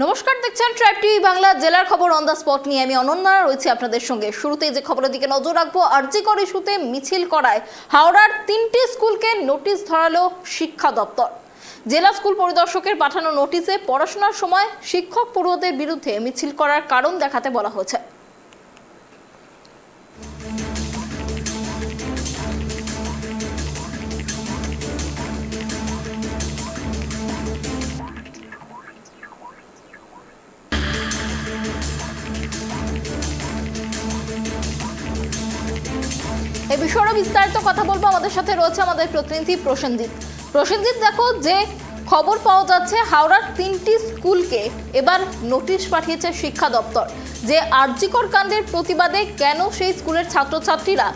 নমস্কার, দেখছেন tribe TV Bangla. জেলার খবর অন দ্য স্পট নিয়ে আমি অনন্যা রয়েছে আপনাদের সঙ্গে। শুরুতেই যে খবরের দিকে নজর রাখবো, আরজিকর ইস্যুতে মিছিল করায় হাওড়ার 3টি স্কুলকে নোটিশ ধরালো শিক্ষা দপ্তর। জেলা স্কুল পরিদর্শকের পাঠানো নোটিশে পড়াশোনার সময় শিক্ষক পড়ুয়াদের বিরুদ্ধে মিছিল করার কারণ দেখাতে বলা হয়েছে। এই বিষয়ে বিস্তারিত কথা বলবো, আমাদের সাথে রয়েছে আমাদের প্রতিনিধি প্রসেনজিৎ। প্রসেনজিৎ, দেখো যে খবর পাওয়া যাচ্ছে হাওড়ার 3টি স্কুলকে এবার নোটিশ পাঠিয়েছে শিক্ষা দপ্তর, যে আরজিকর কাণ্ডের প্রতিবাদে কেন সেই স্কুলের ছাত্রছাত্রীরা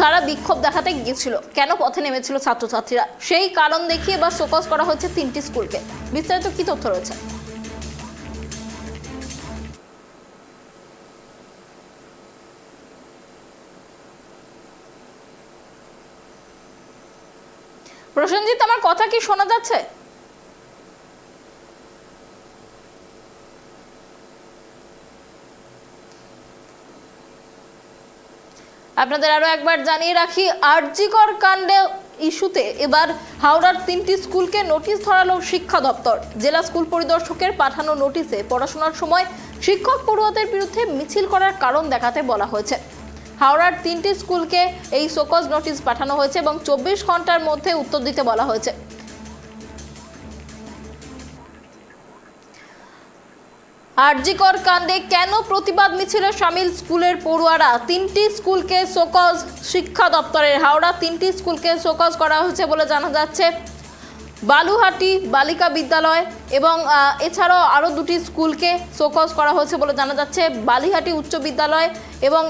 তারা বিক্ষোভ দেখাতে গিয়েছিল, কেন পথে নেমেছিল ছাত্রছাত্রীরা, সেই কারণ দেখিয়ে এবার শোকজ করা হয়েছে 3টি স্কুলকে। বিস্তারিত কি তথ্য রয়েছে? প্রসেনজিৎ, আমার কথা কি শোনা যাচ্ছে? আপনাদের আরো একবার জানিয়ে রাখি, আরজিকর কাণ্ডে ইস্যুতে এবার হাওড়ার 3টি স্কুলকে নোটিশ ধরালো শিক্ষা দপ্তর। জেলা স্কুল পরিদর্শকের পাঠানো নোটিশে পড়াশোনার সময় শিক্ষক পড়ুয়াদের বিরুদ্ধে মিছিল করার কারণ দেখাতে বলা হয়েছে। হাওড়ার 3টি স্কুলকে এই শোকজ নোটিশ পাঠানো হয়েছে এবং 24 ঘন্টার মধ্যে উত্তর দিতে বলা হয়েছে। আরজিকর কাণ্ডে কেন প্রতিবাদ মিছিলে শামিল স্কুলের পড়ুয়ারা? 3টি স্কুলকে শোকজ শিক্ষা দপ্তরের। হাওড়া 3টি স্কুলকে শোকজ করা হয়েছে বলে জানা যাচ্ছে। বালুহাটি বালিকা বিদ্যালয় এবং এছাড়াও আরও 2টি স্কুলকে শোকজ করা হয়েছে বলে জানা যাচ্ছে। বালিহাটি উচ্চ বিদ্যালয় এবং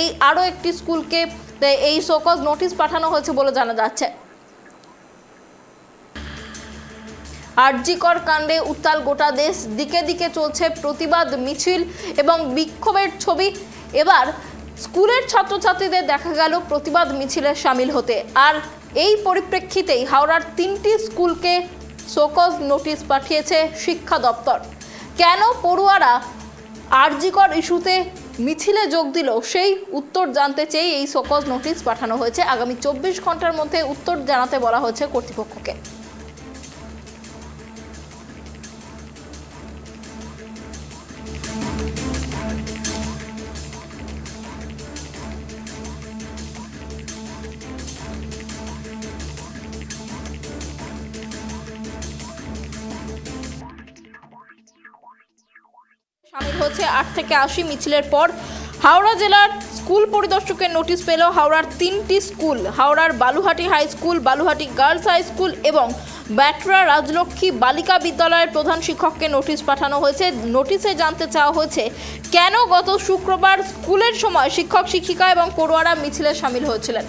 এই আরও একটি স্কুলকে এই শোকজ নোটিশ পাঠানো হয়েছে বলে জানা যাচ্ছে। আরজিকর কাণ্ডে উত্তাল গোটা দেশ, দিকে দিকে চলছে প্রতিবাদ মিছিল এবং বিক্ষোভের ছবি। এবার স্কুলের ছাত্রছাত্রীদের দেখা গেল প্রতিবাদ মিছিলে শামিল হতে। আর এই পরিপ্রেক্ষিতেই হাওড়ার 3টি স্কুলকে শোকজ নোটিশ পাঠিয়েছে শিক্ষা দপ্তর। কেন পড়ুয়ারা আরজিকর ইস্যুতে মিছিলে যোগ দিল, সেই উত্তর জানতে চেয়ে এই শোকজ নোটিশ পাঠানো হয়েছে। আগামী 24 ঘন্টার মধ্যে উত্তর জানাতে বলা হয়েছে কর্তৃপক্ষকে। শামিল হচ্ছে 8 থেকে 80 মিছিলের পর হাওড়া জেলার স্কুল পরিদর্শকের নোটিশ পেল হাওড়ার 3টি স্কুল। হাওড়ার Baluhati high school, Baluhati girls high school এবং ব্যাটরা রাজলক্ষ্মী বালিকা বিদ্যালয়ের প্রধান শিক্ষককে নোটিশ পাঠানো হয়েছে। নোটিশে জানতে চাওয়া হয়েছে কেন গত শুক্রবার স্কুলের সময় শিক্ষক শিক্ষিকা এবং পড়ুয়ারা মিছিলে শামিল হয়েছিলেন।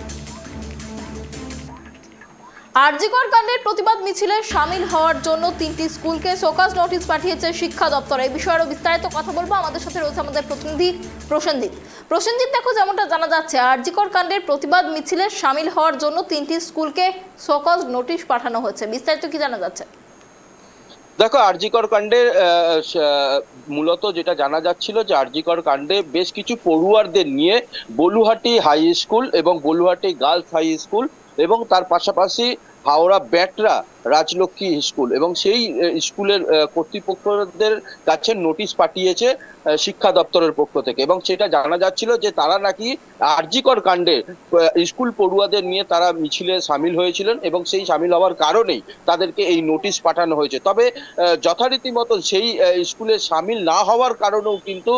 আরজিকর কাণ্ডের প্রতিবাদ মিছিলে শামিল হওয়ার জন্য 3টি স্কুলকে শোকজ নোটিশ পাঠিয়েছে শিক্ষা দপ্তর। এই বিষয়ে আরো বিস্তারিত কথা বলবো, আমাদের সাথে রয়েছে আমাদের প্রতিনিধি প্রসেনজিৎ। প্রসেনজিৎ, দেখো যেমনটা জানা যাচ্ছে, আরজিকর কাণ্ডের প্রতিবাদ মিছিলে শামিল হওয়ার জন্য 3টি স্কুলকে শোকজ নোটিশ পাঠানো হয়েছে। বিস্তারিত কি জানা যাচ্ছে? দেখো, আরজিকর কাণ্ডে মূলত যেটা জানা যাচ্ছিল যে আরজিকর কাণ্ডে বেশ কিছু পড়ুয়ারদের নিয়ে বলুহাটি হাই স্কুল এবং বলুহাটি গার্লস হাই স্কুল এবং তার পাশাপাশি হাওড়া ব্যাটরা রাজলক্ষ্মী স্কুল এবং সেই স্কুলের কর্তৃপক্ষদের কাছে নোটিশ পাঠিয়েছে শিক্ষা দপ্তরের পক্ষ থেকে। এবং সেটা জানা যাচ্ছিল যে তারা নাকি আরজিকর কাণ্ডে স্কুল পড়ুয়াদের নিয়ে তারা মিছিলে সামিল হয়েছিলেন এবং সেই সামিল হওয়ার কারণেই তাদেরকে এই নোটিশ পাঠানো হয়েছে। তবে যথারীতি মতো সেই স্কুলে সামিল না হওয়ার কারণেও কিন্তু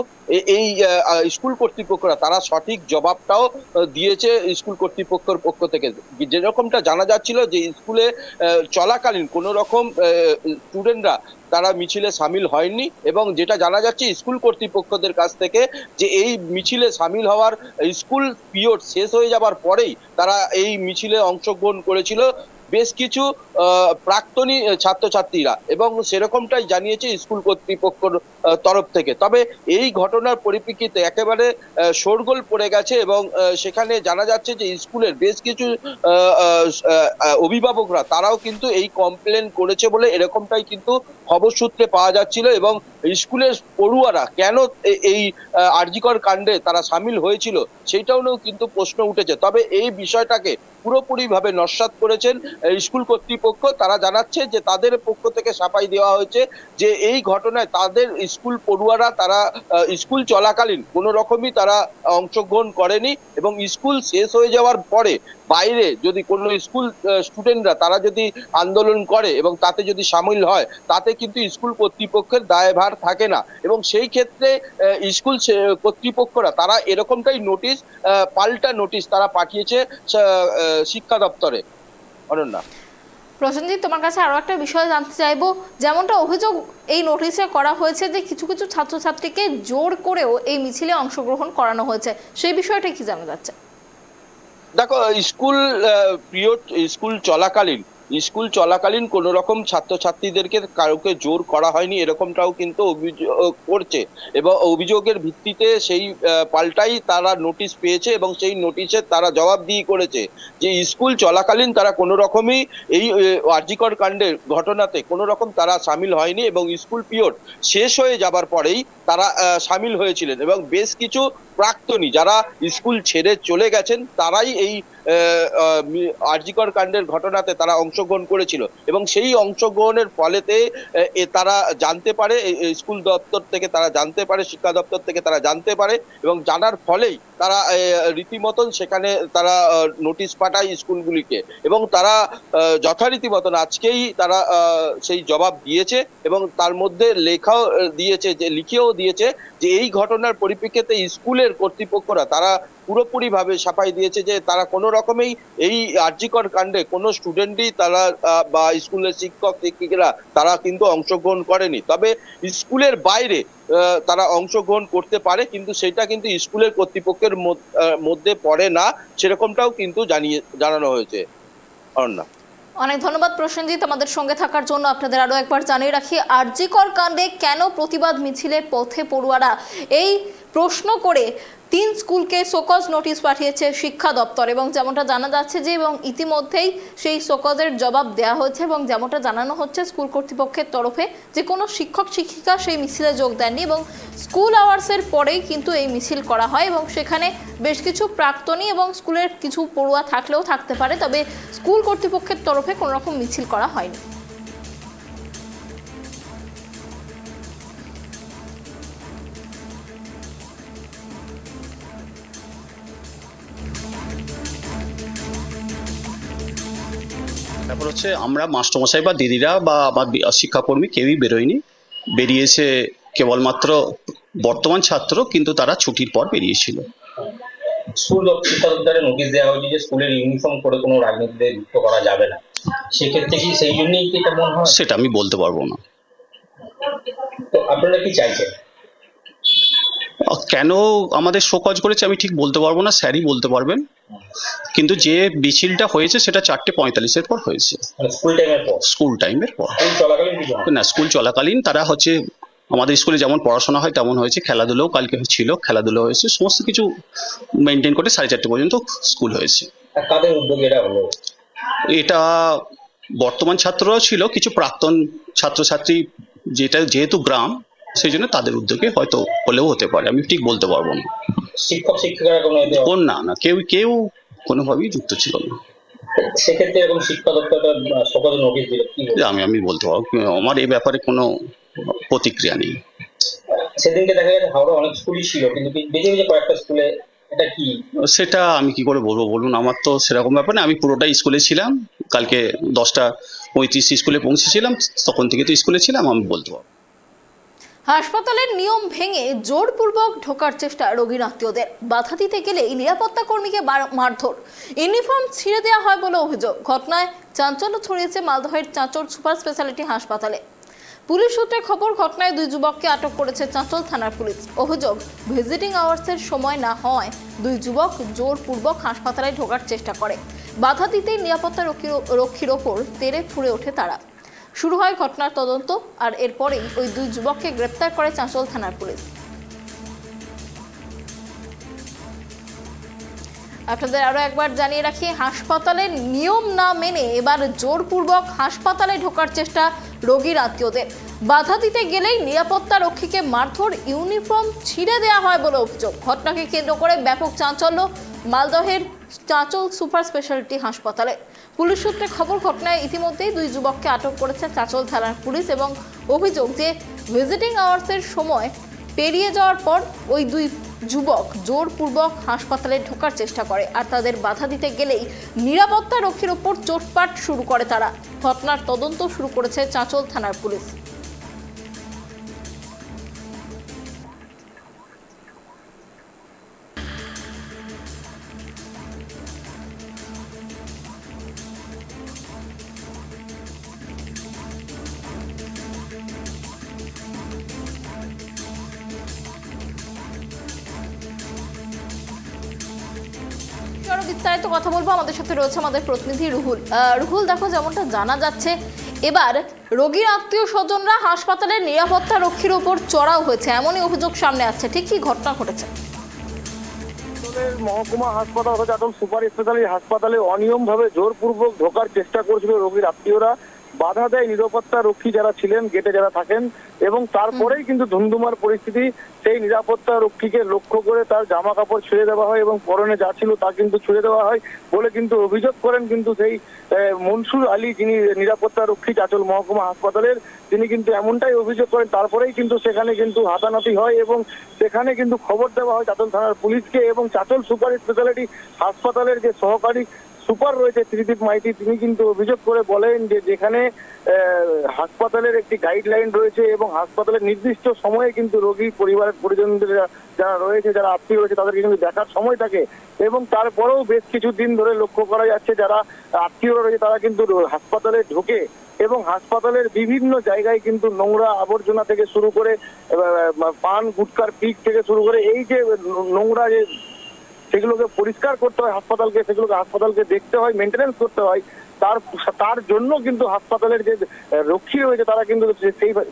এই স্কুল কর্তৃপক্ষরা তারা সঠিক জবাবটাও দিয়েছে স্কুল কর্তৃপক্ষের পক্ষ থেকে। যেরকমটা জানা যাচ্ছিল যে স্কুলে চলাকালীন কোনো রকম স্টুডেন্টরা তারা মিছিলে সামিল হয়নি এবং যেটা জানা যাচ্ছে স্কুল কর্তৃপক্ষদের কাছ থেকে যে এই মিছিলে সামিল হওয়ার স্কুল পিরিয়ড শেষ হয়ে যাবার পরেই তারা এই মিছিলে অংশগ্রহণ করেছিল বেশ কিছু প্রাক্তনী ছাত্রছাত্রীরা এবং সেরকমটাই জানিয়েছে স্কুল কর্তৃপক্ষের তরফ থেকে। তবে এই ঘটনার পরিপ্রেক্ষিতে একেবারে শোরগোল পড়ে গেছে এবং সেখানে জানা যাচ্ছে যে স্কুলের বেশ কিছু অভিভাবকরা তারাও কিন্তু এই কমপ্লেন করেছে বলে এরকমটাই কিন্তু খবর সূত্রে পাওয়া যাচ্ছিল এবং স্কুলের পড়ুয়ারা কেন এই আরজিকর কাণ্ডে তারা সামিল হয়েছিল সেইটাও কিন্তু প্রশ্ন উঠেছে। তবে এই বিষয়টাকে পুরোপুরিভাবে নস্যাৎ করেছেন স্কুল কর্তৃপক্ষ। তারা জানাচ্ছে যে তাদের পক্ষ থেকে সাফাই দেওয়া হয়েছে যে এই ঘটনায় তাদের স্কুল পড়ুয়ারা তারা স্কুল চলাকালীন কোনো রকমই তারা অংশগ্রহণ করেনি এবং স্কুল শেষ হয়ে যাওয়ার পরে বাইরে যদি কোনো স্কুল স্টুডেন্টরা তারা যদি আন্দোলন করে এবং তাতে যদি সামিল হয় তাতে কিন্তু স্কুল কর্তৃপক্ষের দায়ভার থাকে না এবং সেই ক্ষেত্রে স্কুল কর্তৃপক্ষরা তারা এরকমটাই নোটিশ পাল্টা নোটিশ তারা পাঠিয়েছে শিক্ষা দপ্তরে। অনন্যা, প্রসেনজিৎ, তোমার কাছে আরো একটা বিষয় জানতে চাইবো, যেমনটা অভিযোগ এই নোটিশে করা হয়েছে যে কিছু কিছু ছাত্রছাত্রীকে জোর করেও এই মিছিলে অংশগ্রহণ করানো হয়েছে, সেই বিষয়টা কি জানা যাচ্ছে? দেখো, স্কুল চলাকালীন কোন রকম ছাত্রছাত্রীদেরকে কাউকে জোর করা হয়নি এরকমটাও কিন্তু অভিযোগ করছে এবং অভিযোগের ভিত্তিতে সেই পাল্টাই তারা নোটিশ পেয়েছে এবং সেই নোটিশে তারা জবাবদিহি করেছে যে স্কুল চলাকালীন তারা কোনো রকমই এই আরজিকর কাণ্ডের ঘটনাতে কোনো রকম তারা সামিল হয়নি এবং স্কুল পিরিয়ড শেষ হয়ে যাবার পরেই তারা সামিল হয়েছিলেন এবং বেশ কিছু প্রাক্তনী যারা স্কুল ছেড়ে চলে গেছেন তারাই এই আরজিকর কাণ্ডের ঘটনাতে তারা অংশগ্রহণ করেছিল এবং সেই অংশগ্রহণের ফলেতে তারা জানতে পারে, স্কুল দপ্তর থেকে তারা জানতে পারে, শিক্ষা দপ্তর থেকে তারা জানতে পারে এবং জানার ফলেই তারা রীতিমতন সেখানে তারা নোটিশ পাঠায় স্কুলগুলিকে এবং তারা যথারীতি মতন আজকেই তারা সেই জবাব দিয়েছে এবং তার মধ্যে লিখেও দিয়েছে যে এই ঘটনার পরিপ্রেক্ষিতে স্কুলের কর্তৃপক্ষরা তারা পুরোপুরিভাবে সাফাই দিয়েছে যে তারা কোনো রকমেই এই আরজিকর কাণ্ডে কোনো স্টুডেন্টই তারা বা স্কুলের শিক্ষক শিক্ষিকারা তারা কিন্তু অংশগ্রহণ করেনি। তবে স্কুলের বাইরে তারা অংশগ্রহণ করতে পারে কিন্তু সেটা কিন্তু স্কুলের কর্তৃপক্ষের মধ্যে পড়ে না, সেরকমটাও কিন্তু জানানো হয়েছে। অনন্যা, অনেক ধন্যবাদ প্রসেনজিৎ আমাদের সঙ্গে থাকার জন্য। আপনাদের আরো একবার জানিয়ে রাখি, আরজিকর কাণ্ডে কেন প্রতিবাদ মিছিলের পথে পড়ুয়ারা, এই প্রশ্ন করে 3 স্কুলকে শোকজ নোটিশ পাঠিয়েছে শিক্ষা দপ্তর এবং যেমনটা জানা যাচ্ছে যে এবং ইতিমধ্যেই সেই শোকজের জবাব দেওয়া হয়েছে এবং যেমনটা জানানো হচ্ছে স্কুল কর্তৃপক্ষের তরফে যে কোনো শিক্ষক শিক্ষিকা সেই মিছিলে যোগ দেননি এবং স্কুল আওয়ার্সের পরেই কিন্তু এই মিছিল করা হয় এবং সেখানে বেশ কিছু প্রাক্তনী এবং স্কুলের কিছু পড়ুয়া থাকলেও থাকতে পারে, তবে স্কুল কর্তৃপক্ষের তরফে কোনো রকম মিছিল করা হয়নি। ব্যাপার হচ্ছে আমরা মাস্টারমশাই বা দিদিরা বা আমার শিক্ষাকর্মী কেউই বেরোয়নি, বেরিয়েছে কেবলমাত্র বর্তমান ছাত্র, কিন্তু তারা ছুটির পর বেরিয়েছিল। স্কুল শিক্ষা দপ্তরে নোটিশ দেওয়া হয়েছে যে স্কুলের ইউনিফর্ম করে কোনো রাজনীতিতে যুক্ত করা যাবে না, সেক্ষেত্রে কি সেই জন্যই কি এটা মনে হয়? সেটা আমি বলতে পারবো না। তো আপনারা কি চাইছেন? কেন আমাদের শোকজ করেছে আমি ঠিক বলতে পারবো না, স্যারই বলতে পারবেন, কিন্তু যে মিছিলটা হয়েছে সেটা 4:45-এর পর হয়েছে, স্কুল টাইমের পর। না, স্কুল চলাকালীন তারা হচ্ছে আমাদের স্কুলে যেমন পড়াশোনা হয় তেমন হয়েছে, খেলাধুলাও কালকে ছিল, খেলাধুলা হয়েছে, সমস্ত কিছু মেনটেন করে 4:30 পর্যন্ত স্কুল হয়েছে। কাদের উদ্যোগে এটা হলো? এটা বর্তমান ছাত্ররাও ছিল, কিছু প্রাক্তন ছাত্রছাত্রী, যেহেতু গ্রাম সেই জন্য তাদের উদ্যোগে হয়তো হলেও হতে পারে, আমি ঠিক বলতে পারবো না। শিক্ষক শিক্ষিকারা কোনো না কেউ কোনোভাবেই যুক্ত ছিল না। সেক্ষেত্রে এরকম শিক্ষা দপ্তরটা সকলে নোটিশ দিল, আমি বলতে পারবো, আমার এই ব্যাপারে কোনো প্রতিক্রিয়া নেই। সেদিনকে দেখা গেছে হাওড়া অনেক স্কুলই ছিল কিন্তু বেঁচে বেঁচে কয়েকটা স্কুলে, এটা কি? সেটা আমি কি করে বলবো বলুন, আমার তো সেরকম ব্যাপার না, আমি পুরোটাই স্কুলে ছিলাম, কালকে 10:35 স্কুলে পৌঁছেছিলাম, তখন থেকে তো স্কুলে ছিলাম, আমি বলতে পারবো। হাসপাতালের নিয়ম ভেঙে জোরপূর্বক ঢোকার চেষ্টা রোগীর আত্মীয়দের, বাধা দিতে গেলে নিরাপত্তা কর্মীকে মারধর, ইউনিফর্ম ছিঁড়ে দেওয়া হয় বলে অভিযোগ। ঘটনায় চাঞ্চল্য ছড়িয়েছে মালদহের চাঁচল সুপার স্পেশালিটি হাসপাতালে। পুলিশ সূত্রে খবর, ঘটনায় 2 যুবককে আটক করেছে চাঁচল থানার পুলিশ। অভিযোগ, ভিজিটিং আওয়ার্সের সময় না হওয়ায় 2 যুবক জোরপূর্বক হাসপাতালে ঢোকার চেষ্টা করে, বাধা দিতেই নিরাপত্তা রক্ষীর ওপর তেড়ে ফুঁড়ে ওঠে তারা। শুরু হয় ঘটনার তদন্ত আর এরপরেই ওই 2 যুবককে গ্রেপ্তার করে চাঁচল থানার পুলিশ। আপনাদের আরো একবার জানিয়ে রাখি, হাসপাতালের নিয়ম না মেনে এবার জোরপূর্বক হাসপাতালে ঢোকার চেষ্টা রোগীর আত্মীয়দের। বাধা দিতে গেলেই নিরাপত্তা রক্ষীকে মারধর, ইউনিফর্ম ছিঁড়ে দেওয়া হয় বলে অভিযোগ। ঘটনাকে কেন্দ্র করে ব্যাপক চাঞ্চল্য মালদহের চাঁচল সুপার স্পেশালিটি হাসপাতালে। পুলিশ সূত্রে খবর, ঘটনায় ইতিমধ্যেই দুই যুবককে আটক করেছে চাঁচল থানার পুলিশ এবং অভিযোগ যে ভিজিটিং আওয়ার্সের সময় পেরিয়ে যাওয়ার পর ওই দুই যুবক জোরপূর্বক হাসপাতালে ঢোকার চেষ্টা করে আর তাদের বাধা দিতে গেলেই নিরাপত্তা রক্ষীর ওপর চোটপাট শুরু করে তারা। ঘটনার তদন্ত শুরু করেছে চাঁচল থানার পুলিশ। বিস্তারিত কথা বলবো, আমাদের সাথে রয়েছে আমাদের প্রতিনিধি রুহুল। রুহুল, দেখো যেমনটা জানা যাচ্ছে এবার রোগীর আত্মীয় স্বজনরা হাসপাতালের নিরাপত্তা রক্ষীর উপর চড়াও হয়েছে, এমনই অভিযোগ সামনে আসছে। ঠিক কি ঘটনা ঘটেছে? মহকুমা হাসপাতাল চাঁচল সুপার স্পেশালিটি হাসপাতালে অনিয়মভাবে জোরপূর্বক ঢোকার চেষ্টা করেছিল রোগীর আত্মীয়রা। বাধা দেয় নিরাপত্তা রক্ষী যারা ছিলেন, গেটে যারা থাকেন, এবং তারপরেই কিন্তু ধুমধুমার পরিস্থিতি। সেই নিরাপত্তা রক্ষীকে লক্ষ্য করে তার জামা কাপড় ছুঁড়ে দেওয়া হয় এবং পরনে যা ছিল তা কিন্তু ছুঁড়ে দেওয়া হয় বলে কিন্তু অভিযোগ করেন কিন্তু সেই মনসুর আলী, যিনি নিরাপত্তা রক্ষী চাঁচল মহকুমা হাসপাতালের, তিনি কিন্তু এমনটাই অভিযোগ করেন। তারপরেই কিন্তু সেখানে কিন্তু হাতানাতি হয় এবং সেখানে কিন্তু খবর দেওয়া হয় চাঁচল থানার পুলিশকে। এবং চাঁচল সুপার স্পেশালিটি হাসপাতালের যে সহকারী সুপার রয়েছে ত্রিদীপ মাইতি, তিনি কিন্তু অভিযোগ করে বলেন যে যেখানে হাসপাতালের একটি গাইডলাইন রয়েছে এবং হাসপাতালের নির্দিষ্ট সময়ে কিন্তু রোগী পরিবারের পরিজনদের যারা রয়েছে, যারা আত্মীয় রয়েছে, তাদেরকে কিন্তু দেখার সময় থাকে। এবং তারপরেও বেশ কিছুদিন ধরে লক্ষ্য করা যাচ্ছে যারা আত্মীয়রা রয়েছে তারা কিন্তু হাসপাতালে ঢোকে এবং হাসপাতালের বিভিন্ন জায়গায় কিন্তু নোংরা আবর্জনা থেকে শুরু করে পান গুটকার পিক থেকে শুরু করে এই যে নোংরা যে সেগুলোকে পরিষ্কার করতে হয় হাসপাতালকে, সেগুলোকে হাসপাতালকে দেখতে হয়, মেনটেনেন্স করতে হয়। তার জন্য কিন্তু হাসপাতালের যে রক্ষী রয়েছে তারা কিন্তু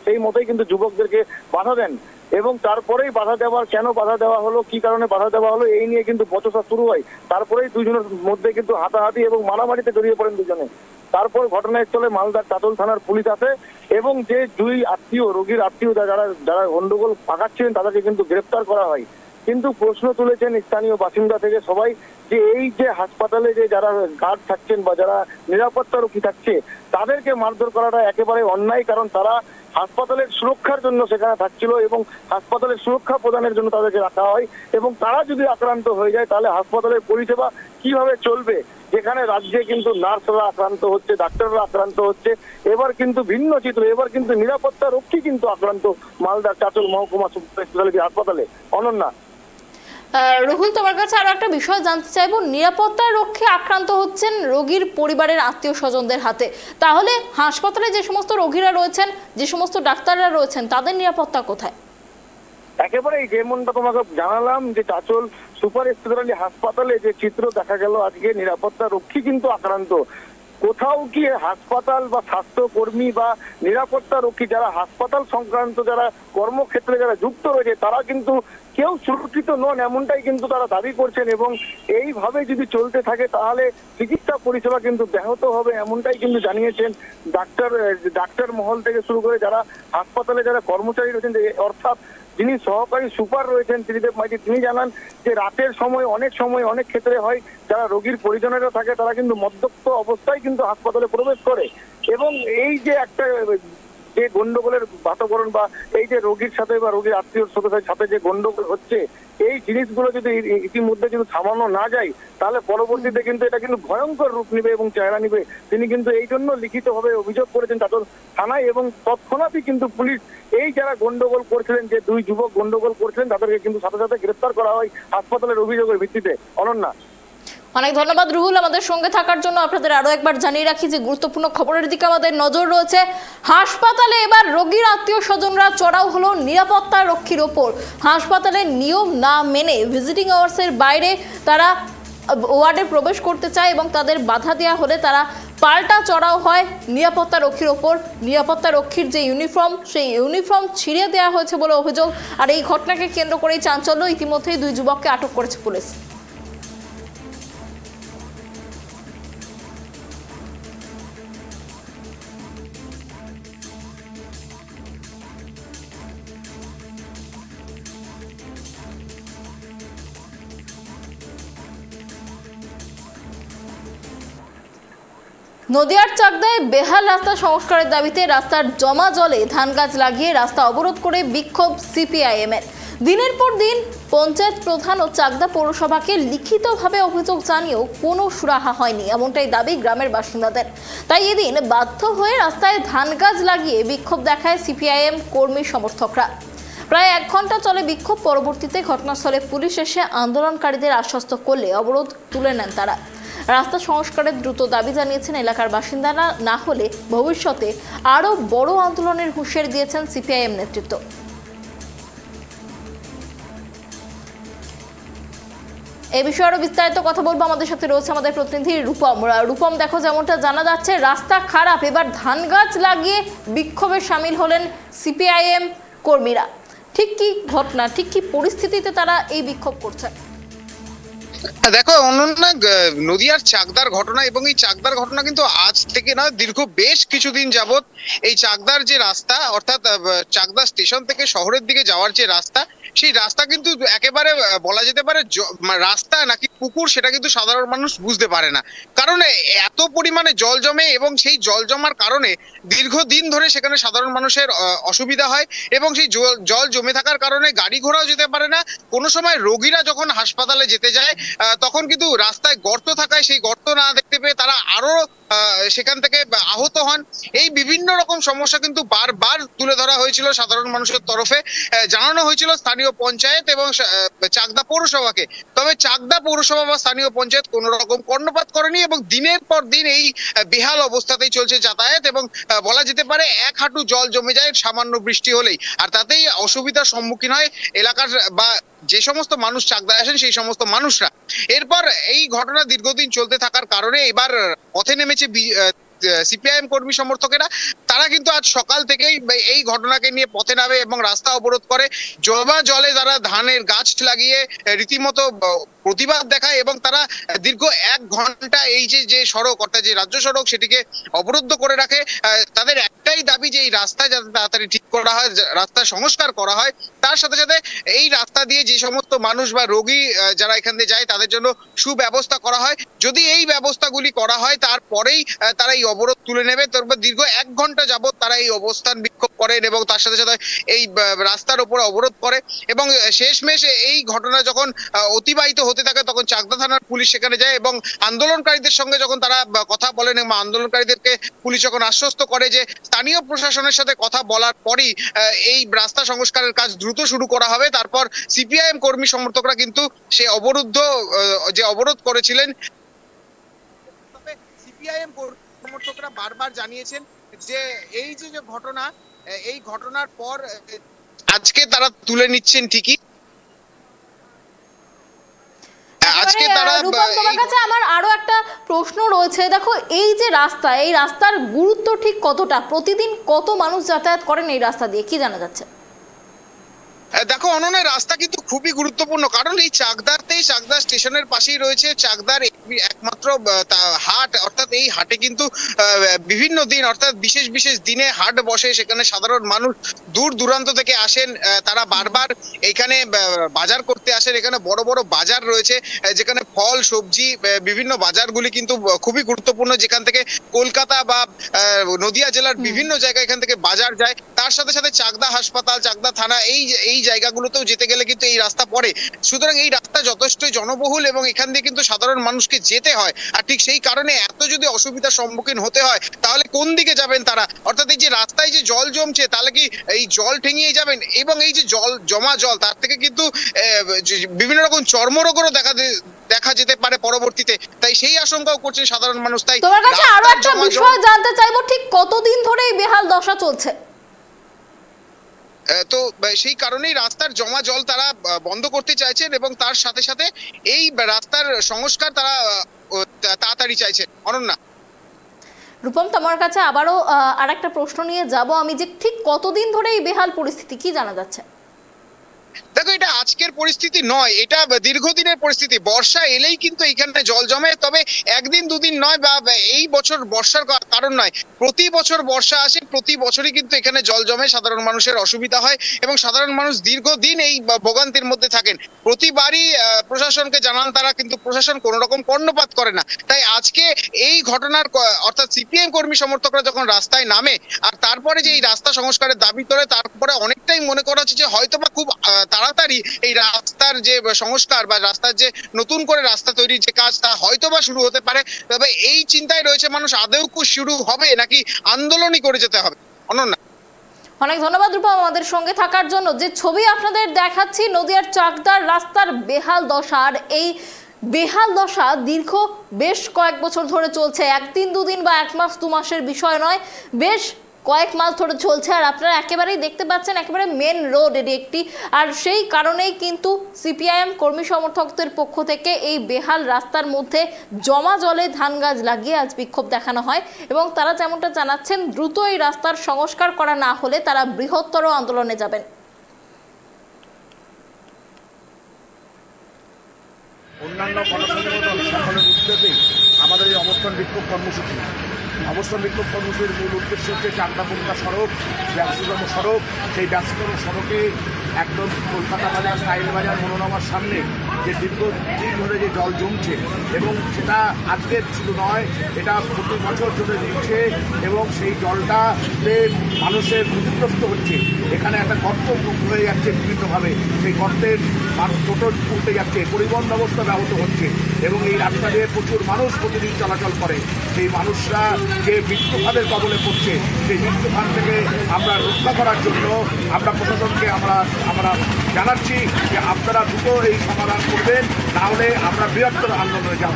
সেই মতোই কিন্তু যুবকদেরকে বাধা দেন। এবং তারপরেই বাধা দেওয়ার, কেন বাধা দেওয়া হলো, কি কারণে বাধা দেওয়া হলো, এই নিয়ে কিন্তু বচসা শুরু হয়। তারপরেই দুজনের মধ্যে কিন্তু হাতাহাতি এবং মারামারিতে জড়িয়ে পড়েন দুজনে। তারপর ঘটনাস্থলে মালদার চাঁচল থানার পুলিশ আসে এবং যে দুই আত্মীয়, রোগীর আত্মীয় যারা গন্ডগোল পাকাচ্ছিলেন তাদেরকে কিন্তু গ্রেপ্তার করা হয়। কিন্তু প্রশ্ন তুলেছেন স্থানীয় বাসিন্দা থেকে সবাই যে এই যে হাসপাতালে যে যারা গার্ড থাকছেন বা যারা নিরাপত্তা রক্ষী থাকছে তাদেরকে মারধর করাটা একেবারে অন্যায়, কারণ তারা হাসপাতালের সুরক্ষার জন্য সেখানে থাকছিল এবং হাসপাতালের সুরক্ষা প্রদানের জন্য তাদেরকে রাখা হয়। এবং তারা যদি আক্রান্ত হয়ে যায় তাহলে হাসপাতালের পরিষেবা কিভাবে চলবে, যেখানে রাজ্যে কিন্তু নার্সরা আক্রান্ত হচ্ছে, ডাক্তাররা আক্রান্ত হচ্ছে। এবার কিন্তু ভিন্ন চিত্র, এবার কিন্তু নিরাপত্তা রক্ষী কিন্তু আক্রান্ত মালদার চাঁচল মহকুমা সুপার স্পেশালিটি হাসপাতালে। অনন্যা, রুহুল, তোমার কাছে আরো একটা বিষয় জানতে চাইবো, নিরাপত্তা রক্ষী আক্রান্ত হচ্ছেন রোগীর পরিবারের আত্মীয় স্বজনদের হাতে, তাহলে হাসপাতালে যে সমস্ত রোগীরা রয়েছেন, যে সমস্ত ডাক্তাররা রয়েছেন, তাদের নিরাপত্তা কোথায়? একেবারে যেমনটা তোমাকে জানালাম যে চাঁচল সুপার স্পেশালিটি হাসপাতালে যে চিত্র দেখা গেল আজকে, নিরাপত্তা রক্ষী কিন্তু আক্রান্ত। কোথাও কি হাসপাতাল বা স্বাস্থ্যকর্মী বা নিরাপত্তা রক্ষী যারা হাসপাতাল সংক্রান্ত যারা কর্মক্ষেত্রে যারা যুক্ত রয়েছে তারা কিন্তু কেউ সুরক্ষিত নন, এমনটাই কিন্তু তারা দাবি করছেন। এবং এইভাবে যদি চলতে থাকে তাহলে চিকিৎসা পরিষেবা কিন্তু ব্যাহত হবে, এমনটাই কিন্তু জানিয়েছেন ডাক্তার মহল থেকে শুরু করে যারা হাসপাতালে যারা কর্মচারী রয়েছেন, অর্থাৎ যিনি সহকারী সুপার রয়েছেন ত্রিদেব মাইতি, তিনি জানান যে রাতের সময় অনেক ক্ষেত্রে হয় যারা রোগীর পরিজনেরা থাকে তারা কিন্তু মদ্যপ অবস্থায় কিন্তু হাসপাতালে প্রবেশ করে। এবং এই যে একটা যে গন্ডগোলের বাতাবরণ বা এই যে রোগীর সাথে বা রোগীর আত্মীয় সাথে যে গন্ডগোল হচ্ছে, এই জিনিসগুলো যদি ইতিমধ্যে যদি থামানো না যায় তাহলে পরবর্তীতে কিন্তু এটা কিন্তু ভয়ঙ্কর রূপ নিবে এবং চেহারা নিবে। তিনি কিন্তু এই জন্য লিখিতভাবে অভিযোগ করেছেন চাঁচল থানায় এবং তৎক্ষণাৎই কিন্তু পুলিশ এই যারা গন্ডগোল করছিলেন, যে দুই যুবক গন্ডগোল করছিলেন, তাদেরকে কিন্তু সাথে সাথে গ্রেফতার করা হয় হাসপাতালের অভিযোগের ভিত্তিতে। অনন্যা, অনেক ধন্যবাদ রুহুল আমাদের সঙ্গে থাকার জন্য। আপনাদের আরো একবার জানিয়ে রাখি যে গুরুত্বপূর্ণ খবরের দিকে আমাদের নজর রয়েছে। হাসপাতালে এবার রোগীর আত্মীয় স্বজনরা চড়াও হলো নিরাপত্তা রক্ষীর ওপর। হাসপাতালের নিয়ম না মেনে ভিজিটিং আওয়ার্সের বাইরে তারা ওয়ার্ডে প্রবেশ করতে চায় এবং তাদের বাধা দেওয়া হলে তারা পাল্টা চড়াও হয় নিরাপত্তা রক্ষীর ওপর। নিরাপত্তা রক্ষীর যে ইউনিফর্ম, সেই ইউনিফর্ম ছিঁড়ে দেওয়া হয়েছে বলে অভিযোগ। আর এই ঘটনাকে কেন্দ্র করেই চাঞ্চল্য, ইতিমধ্যেই দুই যুবককে আটক করেছে পুলিশ। নদিয়ার চাকদায় বেহাল রাস্তা সংস্কারের দাবিতে রাস্তার জমা জলে ধান গাছ লাগিয়ে রাস্তা অবরোধ করে বিক্ষোভ সিপিআইএম এর। দিনের পর দিন পঞ্চায়েত প্রধান ও চাকদা পৌরসভাকে লিখিতভাবে অভিযোগ জানিয়েও কোনো সুরাহা হয়নি, এমনটাই দাবি গ্রামের বাসিন্দাদের। তাই এদিন বাধ্য হয়ে রাস্তায় ধান গাছ লাগিয়ে বিক্ষোভ দেখায় সিপিআইএম কর্মী সমর্থকরা। প্রায় 1 ঘন্টা চলে বিক্ষোভ। পরবর্তীতে ঘটনাস্থলে পুলিশ এসে আন্দোলনকারীদের আশ্বস্ত করলে অবরোধ তুলে নেন তারা। রাস্তা সংস্কারের দ্রুত দাবি জানিয়েছেন এলাকার বাসিন্দারা, না হলে ভবিষ্যতে আরও বড় আন্দোলনের হুঁশিয়ারি দিয়েছেন সিপিআইএম নেতৃত্ব। এই বিষয়ে আরো বিস্তারিত কথা বলবো, আমাদের সাথে রয়েছে আমাদের প্রতিনিধি রূপম। রূপম, দেখো যেমনটা জানা যাচ্ছে রাস্তা খারাপ, এবার ধান গাছ লাগিয়ে বিক্ষোভে সামিল হলেন সিপিআইএম কর্মীরা। ঠিক কি ঘটনা, ঠিক কি পরিস্থিতিতে তারা এই বিক্ষোভ করছে? দেখো অনন্যা, নদিয়ার চাকদার ঘটনা, এবং এই চাকদার ঘটনা কিন্তু আজ থেকে নয়, দীর্ঘ বেশ কিছুদিন যাবত এই চাকদার যে রাস্তা, অর্থাৎ চাকদা স্টেশন থেকে শহরের দিকে যাওয়ার যে রাস্তা, সেই রাস্তা কিন্তু একেবারে বলা যেতে পারে রাস্তা নাকি পুকুর সেটা কিন্তু সাধারণ মানুষ বুঝতে পারে না। কারণ এত পরিমাণে জল জমে, এবং সেই জল জমার কারণে দীর্ঘদিন ধরে সেখানে সাধারণ মানুষের অসুবিধা হয়, এবং সেই জল জমে থাকার কারণে গাড়ি ঘোড়াও যেতে পারে না। কোনো সময় রোগীরা যখন হাসপাতালে যেতে যায় তখন কিন্তু রাস্তায় গর্ত থাকায় সেই গর্ত না দেখতে পেয়ে তারা আরো সেখান থেকে আহত হন। এই বিভিন্ন রকম সমস্যা কিন্তু বারবার তুলে ধরা হয়েছিল সাধারণ মানুষের তরফে, জানানো হয়েছিল স্থানীয় পঞ্চায়েত এবং চাকদা পৌরসভাকে। তবে চাকদা পৌরসভা বা স্থানীয় পঞ্চায়েত কোনো রকম কর্ণপাত করেনি, এবং দিনের পর দিন এই বেহাল অবস্থাতেই চলছে যাতায়াত, এবং বলা যেতে পারে 1 হাঁটু জল জমে যায় সামান্য বৃষ্টি হলেই, আর তাতেই অসুবিধার সম্মুখীন হয় এলাকার বা যে সমস্ত মানুষ চাকদায় আসেন সেই সমস্ত মানুষরা। এরপর এই ঘটনা দীর্ঘদিন চলতে থাকার কারণে এবার পথে নেমেছে সিপিআইএম কর্মী সমর্থকেরা। তারা কিন্তু আজ সকাল থেকেই এই ঘটনাকে নিয়ে পথে নামে এবং রাস্তা অবরোধ করে। জমা জলে তারা ধানের গাছ লাগিয়ে রীতিমতো প্রতিবাদ দেখায়, এবং তারা দীর্ঘ 1 ঘন্টা এই যে সড়ক, অর্থাৎ যে রাজ্য সড়ক, সেটিকে অবরুদ্ধ করে রাখে। তাদের একটাই দাবি যে এই রাস্তা যাতে তাড়াতাড়ি ঠিক করা হয়, রাস্তা সংস্কার করা হয়, তার সাথে সাথে এই রাস্তা দিয়ে যে সমস্ত মানুষ বা রোগী যারা এখান দিয়ে যায় তাদের জন্য সুব্যবস্থা করা হয়। যদি এই ব্যবস্থাগুলি করা হয় তারপরেই তারা এই অবরোধ তুলে নেবে। তারপর দীর্ঘ 1 ঘন্টা যাবত তারা এই অবস্থান বিক্ষোভ করেন, এবং তার সাথে সাথে এই রাস্তার উপরে অবরোধ করে, এবং শেষমেশ এই ঘটনা যখন অতিবাহিত হতে থাকে তখন চাকদা থানার পুলিশ সেখানে যায়, এবং আন্দোলনকারীদের সঙ্গে যখন তারা কথা বলেন এবং আন্দোলনকারীদেরকে পুলিশ যখন আশ্বস্ত করে যে স্থানীয় প্রশাসনের সাথে কথা বলার পরই এই রাস্তা সংস্কারের কাজ দ্রুত শুরু করা হবে, তারপর সিপিআইএম কর্মী সমর্থকরা কিন্তু সে অবরোধ করেছিলেন। সিপিআইএম সমর্থকরা বারবার জানিয়েছেন যে এই যে ঘটনা, এই ঘটনার পর আজকে তারা তুলে নিচ্ছেন ঠিকই। আজকে তারা তোমার কাছে আমার আরো একটা প্রশ্ন রয়েছে। দেখো এই যে রাস্তা, এই রাস্তার গুরুত্ব ঠিক কতটা? প্রতিদিন কত মানুষ যাতায়াত করেন এই রাস্তা দিয়ে, কি জানা যাচ্ছে? দেখো অনন্যা, রাস্তা কিন্তু খুবই গুরুত্বপূর্ণ, কারণ এই চাকদা স্টেশনের পাশেই রয়েছে চাকদার একমাত্র হাট। অর্থাৎ এই হাটে কিন্তু বিভিন্ন দিন, অর্থাৎ বিশেষ বিশেষ দিনে হাট বসে, সেখানে সাধারণ মানুষ দূর দূরান্ত থেকে আসেন, তারা বারবার এখানে বাজার করতে আসেন। এখানে বড় বড় বাজার রয়েছে যেখানে ফল সবজি বিভিন্ন বাজারগুলি কিন্তু খুবই গুরুত্বপূর্ণ, যেখান থেকে কলকাতা বা নদিয়া জেলার বিভিন্ন জায়গায় এখান থেকে বাজার যায়। তার সাথে সাথে চাকদা হাসপাতাল, চাকদা থানা, এই জায়গাগুলোতেও যেতে গেলে কিন্তু এই রাস্তা পড়ে। সুতরাং এই রাস্তা যথেষ্টই জনবহুল, এবং এখান দিয়ে কিন্তু সাধারণ মানুষকে যেতে হয়। আর ঠিক সেই কারণে এত যদি অসুবিধার সম্মুখীন হতে হয় তাহলে কোন দিকে যাবেন তারা? অর্থাৎ এই যে রাস্তায় যে জল জমছে, তাহলে কি এই জল ঠেঙিয়ে যাবেন? এবং এই যে জমা জল, তার থেকে কিন্তু বিভিন্ন রকম চর্মরোগেরও দেখা যেতে পারে পরবর্তীতে। তাই সেই আশঙ্কাও করছেন সাধারণ মানুষ। তাই তোমার কাছে আরো একটা বিষয় জানতে চাইবো, ঠিক কতদিন ধরে এই বেহাল দশা চলছে? তো সেই কারণেই রাস্তার জমা জল তারা বন্ধ করতে চাইছেন, এবং তার সাথে সাথে এই রাস্তার সংস্কার তারা তাড়াতাড়ি চাইছেন। অনন্যা, রূপম, তোমার কাছে আবারও আরেকটা প্রশ্ন নিয়ে যাব আমি, যে ঠিক কতদিন ধরে এই বেহাল পরিস্থিতি, কি জানা যাচ্ছে? দেখো, এটা আজকের পরিস্থিতি নয়, এটা দীর্ঘদিনের পরিস্থিতি। বর্ষা এলেই কিন্তু এখানে জল জমে, তবে একদিন দুদিন নয় বা এই বছর বর্ষার কারণ নয়, প্রতি বছর বর্ষা আসে, প্রতি বছরই কিন্তু এখানে জল জমে, সাধারণ মানুষের অসুবিধা হয় এবং সাধারণ মানুষ দীর্ঘদিন এই ভোগান্তির মধ্যে থাকেন। প্রতিবারই প্রশাসনকে জানান তারা, কিন্তু প্রশাসন কোনো রকম কর্ণপাত করে না। তাই আজকে এই ঘটনার অর্থাৎ সিপিএম কর্মী সমর্থকরা যখন রাস্তায় নামে আর তারপরে যে এই রাস্তা সংস্কারের দাবি করে, তারপরে অনেকটাই মনে করা হচ্ছে যে হয়তোবা খুব তাড়াতাড়ি এই রাস্তার যে সংস্কার বা রাস্তার যে নতুন করে রাস্তা তৈরির যে কাজ তা হয়তোবা শুরু হতে পারে। তবে এই চিন্তায় রয়েছে মানুষ, আদৌ শুরু হবে নাকি আন্দোলনই করে যেতে হবে। অনন্যা, অনেক ধন্যবাদ রূপা আমাদের সঙ্গে থাকার জন্য। যে ছবি আপনাদের দেখাচ্ছি নদিয়ার চাকদার রাস্তার বেহাল দশা, আর এই বেহাল দশা দীর্ঘ বেশ কয়েক বছর ধরে চলছে। একদিন দুদিন বা এক মাস দু মাসের বিষয় নয়, বেশ কয়েক মাস ধরে চলছে। আর আপনারা একেবারেই দেখতে পাচ্ছেন একেবারে মেন রোড এটি একটি, আর সেই কারণেই কিন্তু সিপিআইএম কর্মী সমর্থকদের পক্ষ থেকে এই বেহাল রাস্তার মধ্যে জমা জলে ধান গাছ লাগিয়ে আজ বিক্ষোভ দেখানো হয় এবং তারা যেমনটা জানাচ্ছেন দ্রুত এই রাস্তার সংস্কার করা না হলে তারা বৃহত্তর আন্দোলনে যাবেন। অন্যান্য গণসংগঠন সকলের উদ্যোগে আমাদের এই অবস্থান বিক্ষোভ কর্মসূচি কর্মসূচির মূল উদ্দেশ্য হচ্ছে চাকদা সড়ক, ব্যস্ততম সড়ক। সেই ব্যস্ততম সড়কে একদম কলকাতা বাজার, স্টাইল বাজার, মনোরমার সামনে যে দীর্ঘদিন ধরে যে জল জমছে এবং সেটা আজকের শুধু নয়, এটা প্রতি বছর ধরে জমছে এবং সেই জলটাতে মানুষের ক্ষতিগ্রস্ত হচ্ছে। এখানে একটা গর্ত হয়ে যাচ্ছে বিভিন্নভাবে, সেই গর্তের টোটো উঠতে যাচ্ছে, পরিবহন ব্যবস্থা ব্যাহত হচ্ছে এবং এই রাস্তা দিয়ে প্রচুর মানুষ প্রতিদিন চলাচল করে। সেই মানুষরা যে মৃত্যুফাদের কবলে পড়ছে, সেই মৃত্যুফাদ থেকে আমরা রক্ষা করার জন্য আমরা প্রশাসনকে আমরা জানাচ্ছি যে আপনারা দ্রুত এই সমাধান করবেন, নাহলে আমরা বৃহত্তর আন্দোলনে যাব।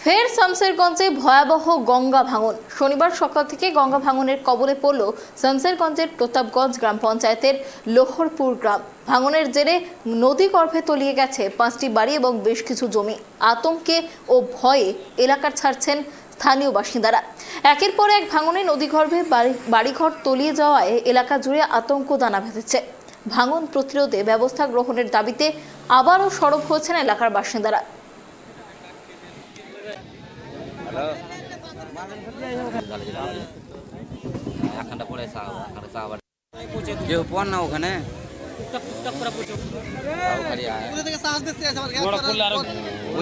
ফের শামশেরগঞ্জে ভয়াবহ গঙ্গা ভাঙন। শনিবার সকাল থেকে গঙ্গা ভাঙনের কবলে পড়ল শামশেরগঞ্জের প্রতাপগঞ্জ গ্রাম পঞ্চায়েতের লোহরপুর গ্রাম। ভাঙনের জেরে নদী গর্ভে তলিয়ে গেছে 5টি বাড়ি এবং বেশ কিছু জমি। আতঙ্কে ও ভয়ে এলাকা ছাড়ছেন স্থানীয় বাসিন্দারা। একের পর এক ভাঙনে নদীগর্ভে বাড়িঘর তলিয়ে যাওয়ায় এলাকা জুড়ে আতঙ্ক দানা বেঁধেছে। ভাঙন প্রতিরোধে ব্যবস্থা গ্রহণের দাবিতে আবারও সরব হয়েছেন এলাকার বাসিন্দারা। কেউ পড় না ওখানে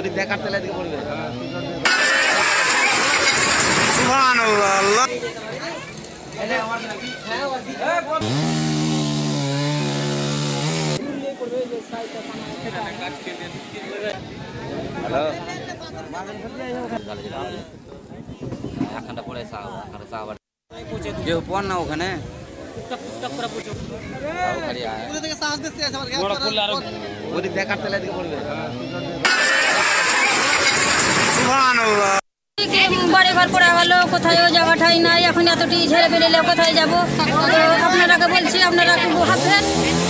বেকার তেলে দিকে পড়বে। কেউ পড় না ওখানে বেকার তেলে দিকে পড়বে। বাড়ি ঘর পড়ে গেল, কোথায় যাওয়া ঠাই নাই, এখন এতটি ঝেড়ে বেরোলে কোথায় যাবো? আপনারাকে বলছি আপনারা একটু ভাববেন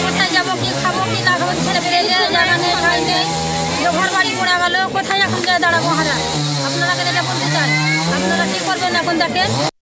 কোথায় যাবো, কি খাবো কি না খাবো, ছেড়ে বেরোলে জায়গা নেই, ঠাই নেই, ঘর বাড়ি পড়ে গেল, কোথায় এখন যায় দাঁড়াবো? হারা আপনারাকে যেটা বলতে চাই, আপনারা কি করবেন এখন দেখেন।